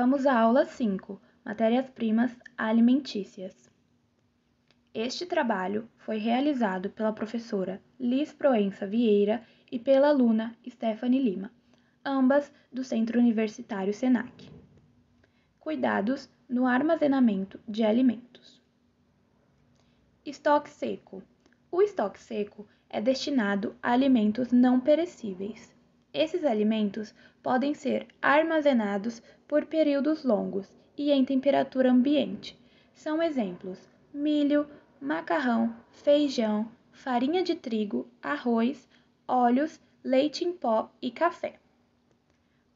Vamos à aula 5, Matérias-primas alimentícias. Este trabalho foi realizado pela professora Liz Proença Vieira e pela aluna Stephanie Lima, ambas do Centro Universitário SENAC. Cuidados no armazenamento de alimentos. Estoque seco. O estoque seco é destinado a alimentos não perecíveis. Esses alimentos podem ser armazenados por períodos longos e em temperatura ambiente. São exemplos: milho, macarrão, feijão, farinha de trigo, arroz, óleos, leite em pó e café.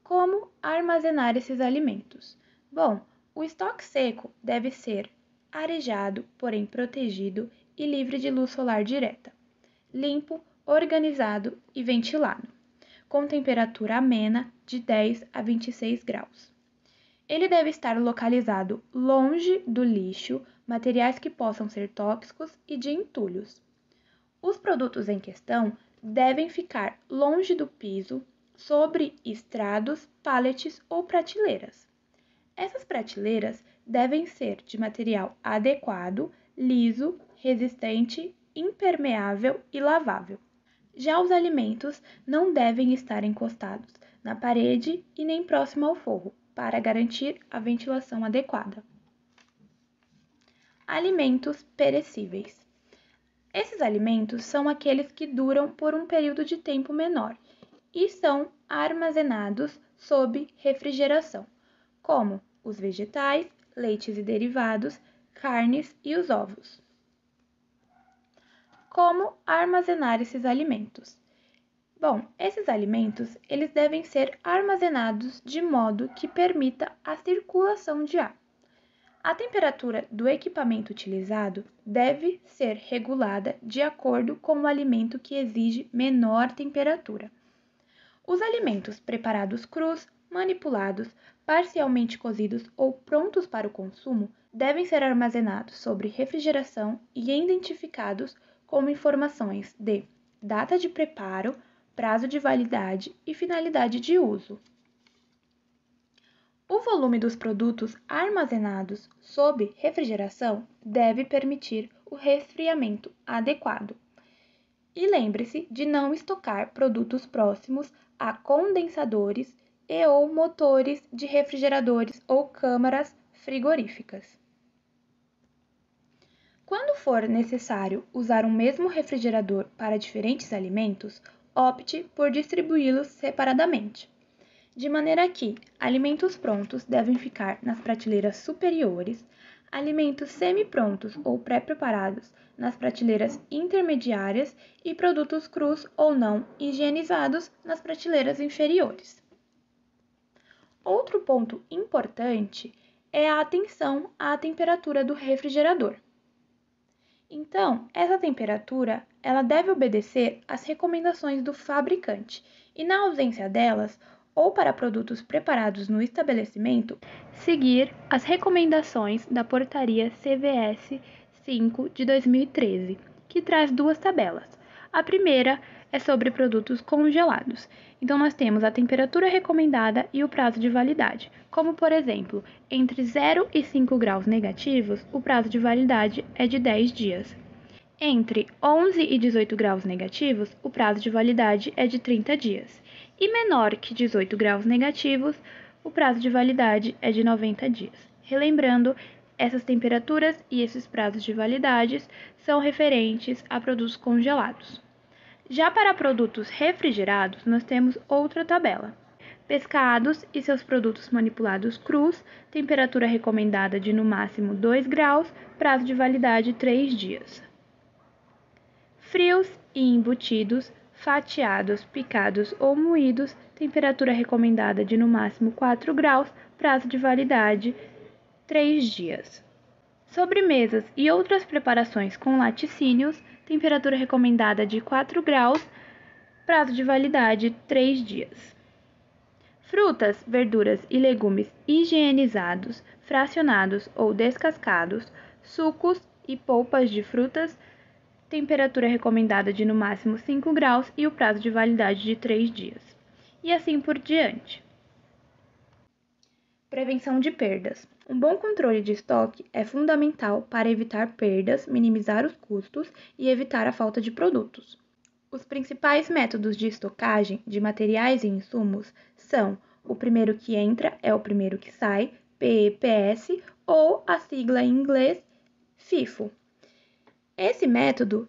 Como armazenar esses alimentos? Bom, o estoque seco deve ser arejado, porém protegido e livre de luz solar direta, limpo, organizado e ventilado, com temperatura amena de 10 a 26 graus. Ele deve estar localizado longe do lixo, materiais que possam ser tóxicos e de entulhos. Os produtos em questão devem ficar longe do piso, sobre estrados, pallets ou prateleiras. Essas prateleiras devem ser de material adequado, liso, resistente, impermeável e lavável. Já os alimentos não devem estar encostados na parede e nem próximo ao forro, para garantir a ventilação adequada. Alimentos perecíveis. Esses alimentos são aqueles que duram por um período de tempo menor e são armazenados sob refrigeração, como os vegetais, leites e derivados, carnes e os ovos. Como armazenar esses alimentos? Bom, esses alimentos eles devem ser armazenados de modo que permita a circulação de ar. A temperatura do equipamento utilizado deve ser regulada de acordo com o alimento que exige menor temperatura. Os alimentos preparados crus, manipulados, parcialmente cozidos ou prontos para o consumo devem ser armazenados sob refrigeração e identificados com informações de data de preparo, prazo de validade e finalidade de uso. O volume dos produtos armazenados sob refrigeração deve permitir o resfriamento adequado. E lembre-se de não estocar produtos próximos a condensadores e ou motores de refrigeradores ou câmaras frigoríficas. Quando for necessário usar um mesmo refrigerador para diferentes alimentos, opte por distribuí-los separadamente, de maneira que alimentos prontos devem ficar nas prateleiras superiores, alimentos semi-prontos ou pré-preparados nas prateleiras intermediárias e produtos crus ou não higienizados nas prateleiras inferiores. Outro ponto importante é a atenção à temperatura do refrigerador. Então, essa temperatura ela deve obedecer às recomendações do fabricante e, na ausência delas, ou para produtos preparados no estabelecimento, seguir as recomendações da Portaria CVS 5 de 2013, que traz duas tabelas. A primeira é sobre produtos congelados. Então, nós temos a temperatura recomendada e o prazo de validade. Como, por exemplo, entre 0 e 5 graus negativos, o prazo de validade é de 10 dias. Entre 11 e 18 graus negativos, o prazo de validade é de 30 dias. E menor que 18 graus negativos, o prazo de validade é de 90 dias. Relembrando, essas temperaturas e esses prazos de validades são referentes a produtos congelados. Já para produtos refrigerados, nós temos outra tabela. Pescados e seus produtos manipulados crus, temperatura recomendada de no máximo 2 graus, prazo de validade 3 dias. Frios e embutidos, fatiados, picados ou moídos, temperatura recomendada de no máximo 4 graus, prazo de validade 3 dias. Sobremesas e outras preparações com laticínios, temperatura recomendada de 4 graus, prazo de validade 3 dias. Frutas, verduras e legumes higienizados, fracionados ou descascados, sucos e polpas de frutas, temperatura recomendada de no máximo 5 graus e o prazo de validade de 3 dias. E assim por diante. Prevenção de perdas. Um bom controle de estoque é fundamental para evitar perdas, minimizar os custos e evitar a falta de produtos. Os principais métodos de estocagem de materiais e insumos são: o primeiro que entra é o primeiro que sai, PEPS, ou a sigla em inglês FIFO. Esse método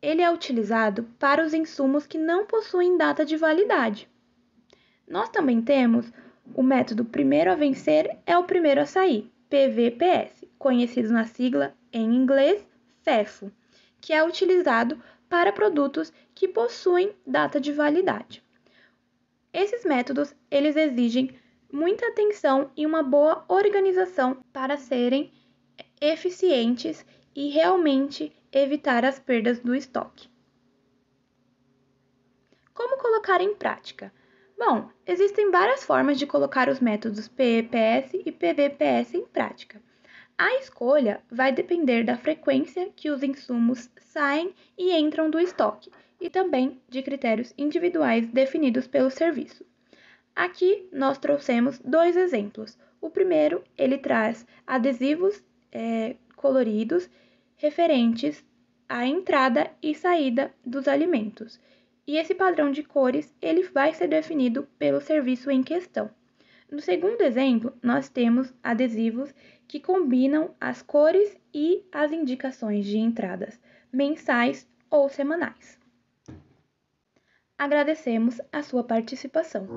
ele é utilizado para os insumos que não possuem data de validade. Nós também temos o método primeiro a vencer é o primeiro a sair, PVPS, conhecido na sigla em inglês FEFO, que é utilizado para produtos que possuem data de validade. Esses métodos, eles exigem muita atenção e uma boa organização para serem eficientes e realmente evitar as perdas do estoque. Como colocar em prática? Bom, existem várias formas de colocar os métodos PEPS e PVPS em prática. A escolha vai depender da frequência que os insumos saem e entram do estoque e também de critérios individuais definidos pelo serviço. Aqui nós trouxemos dois exemplos. O primeiro, ele traz adesivos coloridos referentes à entrada e saída dos alimentos. E esse padrão de cores, ele vai ser definido pelo serviço em questão. No segundo exemplo, nós temos adesivos que combinam as cores e as indicações de entradas mensais ou semanais. Agradecemos a sua participação.